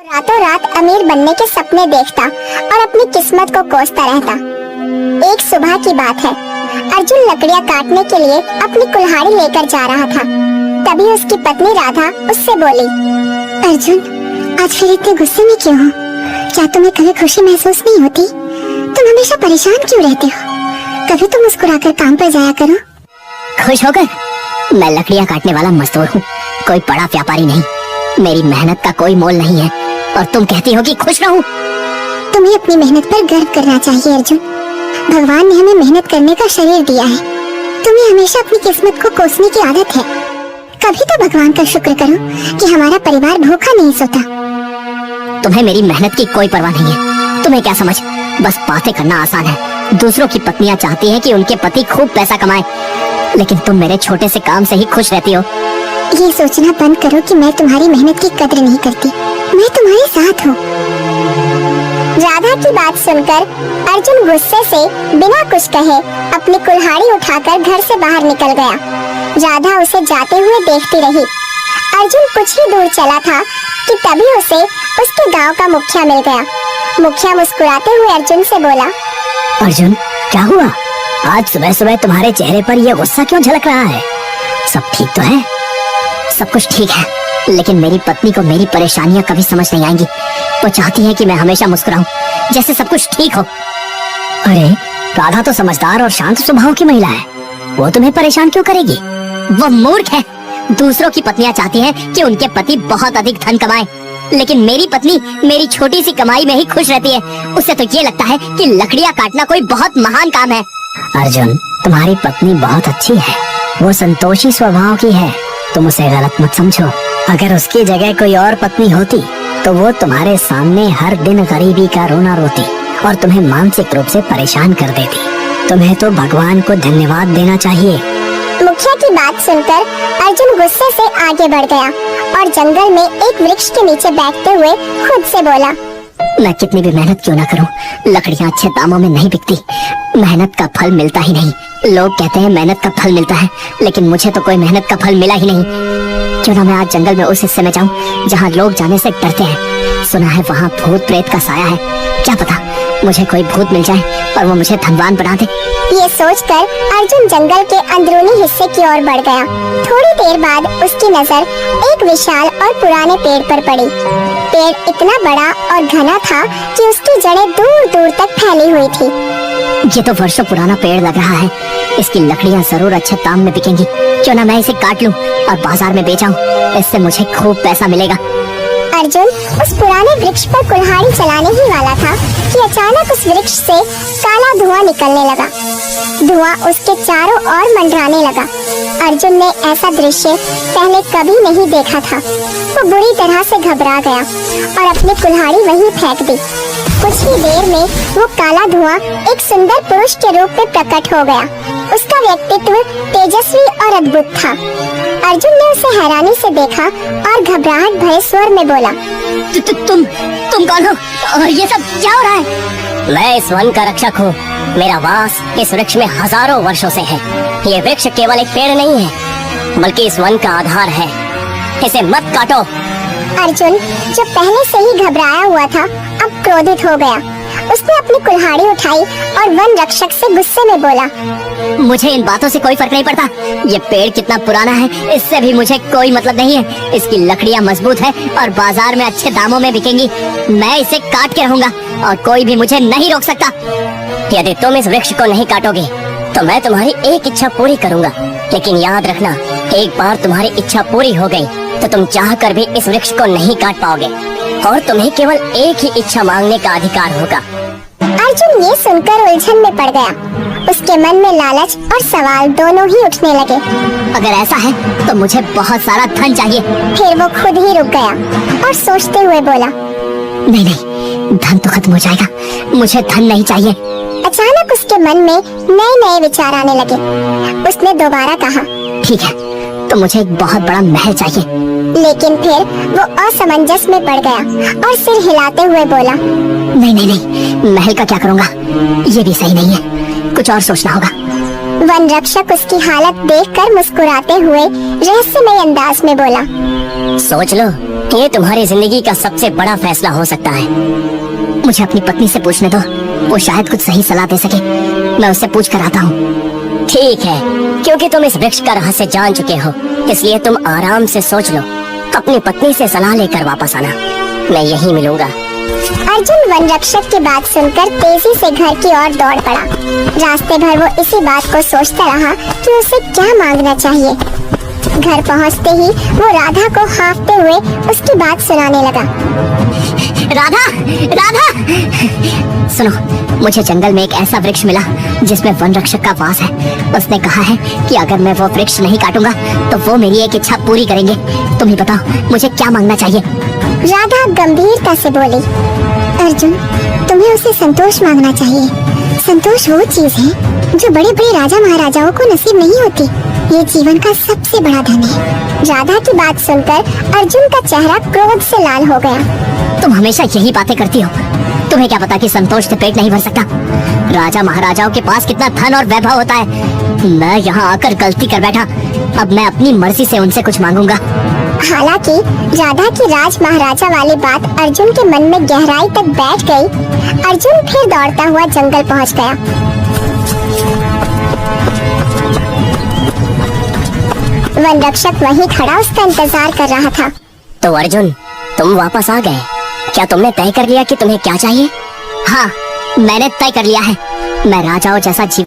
रातों रात अमीर बनने के सपने देखता और अपनी किस्मत को कोसता रहता। एक सुबह की बात है, अर्जुन लकड़ियां काटने के लिए अपनी कुल्हाड़ी लेकर जा रहा था। तभी उसकी पत्नी राधा उससे बोली, अर्जुन, आज फिर इतने गुस्से में क्यों हो? क्या तुम्हें कभी खुशी महसूस नहीं होती? तुम हमेशा परेशान क्यों रहते हो? कभी तो मुस्कुराकर काम पर जाया करो। खुश होकर? मैं लकड़ियां काटने वाला मजदूर हूँ, कोई बड़ा व्यापारी नहीं। मेरी मेहनत का कोई मोल नहीं है और तुम कहती हो कि खुश रहूं? तुम्हें अपनी मेहनत पर गर्व करना चाहिए अर्जुन। भगवान ने हमें मेहनत करने का शरीर दिया है। तुम्हें हमेशा अपनी किस्मत को कोसने की आदत है। कभी तो भगवान का शुक्र करो कि हमारा परिवार भूखा नहीं सोता। तुम्हें मेरी मेहनत की कोई परवाह नहीं है। तुम्हें क्या समझ, बस बातें करना आसान है। दूसरों की पत्नियां चाहती हैं कि उनके पति खूब पैसा कमाए, लेकिन तुम मेरे छोटे से काम से ही खुश रहती हो। ये सोचना बंद करो कि मैं तुम्हारी मेहनत की कदर नहीं करती। मैं तुम्हारे साथ हूँ। राधा की बात सुनकर अर्जुन गुस्से से बिना कुछ कहे अपनी कुल्हाड़ी उठाकर घर से बाहर निकल गया। राधा उसे जाते हुए देखती रही। अर्जुन कुछ ही दूर चला था कि तभी उसे उसके गांव का मुखिया मिल गया। मुखिया मुस्कुराते हुए अर्जुन से बोला, अर्जुन, क्या हुआ? आज सुबह सुबह तुम्हारे चेहरे पर यह गुस्सा क्यों झलक रहा है? सब ठीक तो है? सब कुछ ठीक है, लेकिन मेरी पत्नी को मेरी परेशानियां कभी समझ नहीं आएंगी। वो चाहती है कि मैं हमेशा मुस्कुराऊं, जैसे सब कुछ ठीक हो। अरे, राधा तो समझदार और शांत स्वभाव की महिला है, वो तुम्हें परेशान क्यों करेगी? वो मूर्ख है। दूसरों की पत्नियां चाहती हैं कि उनके पति बहुत अधिक धन कमाए, लेकिन मेरी पत्नी मेरी छोटी सी कमाई में ही खुश रहती है। उसे तो ये लगता है कि लकड़ियां काटना कोई बहुत महान काम है। अर्जुन, तुम्हारी पत्नी बहुत अच्छी है, वो संतोषी स्वभाव की है। तुम उसे गलत मत समझो। अगर उसकी जगह कोई और पत्नी होती तो वो तुम्हारे सामने हर दिन गरीबी का रोना रोती और तुम्हें मानसिक रूप से परेशान कर देती। तुम्हें तो भगवान को धन्यवाद देना चाहिए। मुखिया की बात सुनकर अर्जुन गुस्से से आगे बढ़ गया और जंगल में एक वृक्ष के नीचे बैठते हुए खुद से बोला, मैं कितनी भी मेहनत क्यों न करूं, लकड़ियां अच्छे दामों में नहीं बिकती। मेहनत का फल मिलता ही नहीं। लोग कहते हैं मेहनत का फल मिलता है, लेकिन मुझे तो कोई मेहनत का फल मिला ही नहीं। क्यों ना मैं आज जंगल में उस हिस्से में जाऊं जहां लोग जाने से डरते हैं। सुना है वहां भूत प्रेत का साया है। क्या पता मुझे कोई भूत मिल जाए और वो मुझे धनवान बना दे। ये सोचकर अर्जुन जंगल के अंदरूनी हिस्से की ओर बढ़ गया। थोड़ी देर बाद उसकी नजर एक विशाल और पुराने पेड़ पर पड़ी। पेड़ इतना बड़ा और घना था कि उसकी जड़ें दूर दूर तक फैली हुई थी। ये तो वर्षों पुराना पेड़ लग रहा है। इसकी लकड़ियां जरूर अच्छे दाम में बिकेंगी। क्यों ना मैं इसे काट लूं और बाजार में बेचाऊं, इससे मुझे खूब पैसा मिलेगा। अर्जुन उस पुराने वृक्ष पर कुल्हाड़ी चलाने ही वाला था कि अचानक उस वृक्ष से काला धुआं निकलने लगा। धुआं उसके चारों ओर मंडराने लगा। अर्जुन ने ऐसा दृश्य पहले कभी नहीं देखा था। वो बुरी तरह से घबरा गया और अपनी कुल्हाड़ी वहीं फेंक दी। कुछ ही देर में वो काला धुआं एक सुंदर पुरुष के रूप में प्रकट हो गया। उसका व्यक्तित्व तेजस्वी और अद्भुत था। अर्जुन ने उसे हैरानी से देखा और घबराहट भरे स्वर में बोला, तुम कौन हो और ये सब क्या हो रहा है? मैं इस वन का रक्षक हूँ। मेरा वास इस वृक्ष में हजारों वर्षों से है। ये वृक्ष केवल एक पेड़ नहीं है, बल्कि इस वन का आधार है। इसे मत काटो। अर्जुन जो पहले से ही घबराया हुआ था, अब क्रोधित हो गया। उसने अपनी कुल्हाड़ी उठाई और वन रक्षक से गुस्से में बोला, मुझे इन बातों से कोई फर्क नहीं पड़ता। ये पेड़ कितना पुराना है, इससे भी मुझे कोई मतलब नहीं है। इसकी लकड़ियां मजबूत है और बाजार में अच्छे दामों में बिकेंगी। मैं इसे काट के रहूंगा और कोई भी मुझे नहीं रोक सकता। यदि तुम इस वृक्ष को नहीं काटोगे तो मैं तुम्हारी एक इच्छा पूरी करूंगा। लेकिन याद रखना, एक बार तुम्हारी इच्छा पूरी हो गई तो तुम चाह कर भी इस वृक्ष को नहीं काट पाओगे और तुम्हें केवल एक ही इच्छा मांगने का अधिकार होगा। अर्जुन ये सुनकर उलझन में पड़ गया। उसके मन में लालच और सवाल दोनों ही उठने लगे। अगर ऐसा है तो मुझे बहुत सारा धन चाहिए। फिर वो खुद ही रुक गया और सोचते हुए बोला, नहीं, धन तो खत्म हो जाएगा, मुझे धन नहीं चाहिए। अचानक उसके मन में नए नए विचार आने लगे। उसने दोबारा कहा, ठीक है, तो मुझे एक बहुत बड़ा महल चाहिए। लेकिन फिर वो असमंजस में पड़ गया और सिर हिलाते हुए बोला, नहीं नहीं नहीं, महल का क्या करूँगा? ये भी सही नहीं है, कुछ और सोचना होगा। वन रक्षक उसकी हालत देखकर मुस्कुराते हुए रहस्यमय अंदाज में बोला, सोच लो, ये तुम्हारी जिंदगी का सबसे बड़ा फैसला हो सकता है। मुझे अपनी पत्नी से पूछने दो, वो शायद कुछ सही सलाह दे सके। मैं उससे पूछ कर आता हूँ। ठीक है, क्योंकि तुम इस वृक्ष का रहस्य जान चुके हो, इसलिए तुम आराम से सोच लो। अपनी पत्नी से सलाह लेकर वापस आना, मैं यहीं मिलूंगा। अर्जुन वन रक्षक की बात सुनकर तेजी से घर की ओर दौड़ पड़ा। रास्ते भर वो इसी बात को सोचता रहा कि उसे क्या मांगना चाहिए। घर पहुंचते ही वो राधा को हाँफते हुए उसकी बात सुनाने लगा। राधा, राधा, सुनो, मुझे जंगल में एक ऐसा वृक्ष मिला जिसमें वन रक्षक का वास है। उसने कहा है कि अगर मैं वो वृक्ष नहीं काटूंगा तो वो मेरी एक इच्छा पूरी करेंगे। तुम ही बताओ मुझे क्या मांगना चाहिए। राधा गंभीरता से बोली, अर्जुन, तुम्हें उसे संतोष मांगना चाहिए। संतोष वो चीज है जो बड़े बड़े राजा महाराजाओं को नसीब नहीं होती। ये जीवन का सबसे बड़ा धन है। राधा की बात सुनकर अर्जुन का चेहरा क्रोध से लाल हो गया। तुम हमेशा यही बातें करती हो। तुम्हें क्या पता कि संतोष से पेट नहीं भर सकता। राजा महाराजाओं के पास कितना धन और वैभव होता है। मैं यहाँ आकर गलती कर बैठा। अब मैं अपनी मर्जी से उनसे कुछ मांगूंगा। हालांकि राधा की राज महाराजा वाली बात अर्जुन के मन में गहराई तक बैठ गई। अर्जुन फिर दौड़ता हुआ जंगल पहुंच गया। वन रक्षक वहीं खड़ा उसका इंतजार कर रहा था। तो अर्जुन, तुम वापस आ गए। क्या तुमने तय कर लिया कि तुम्हें क्या चाहिए? हाँ, मैंने तय कर लिया है। मैं राजाओं जैसा जीवन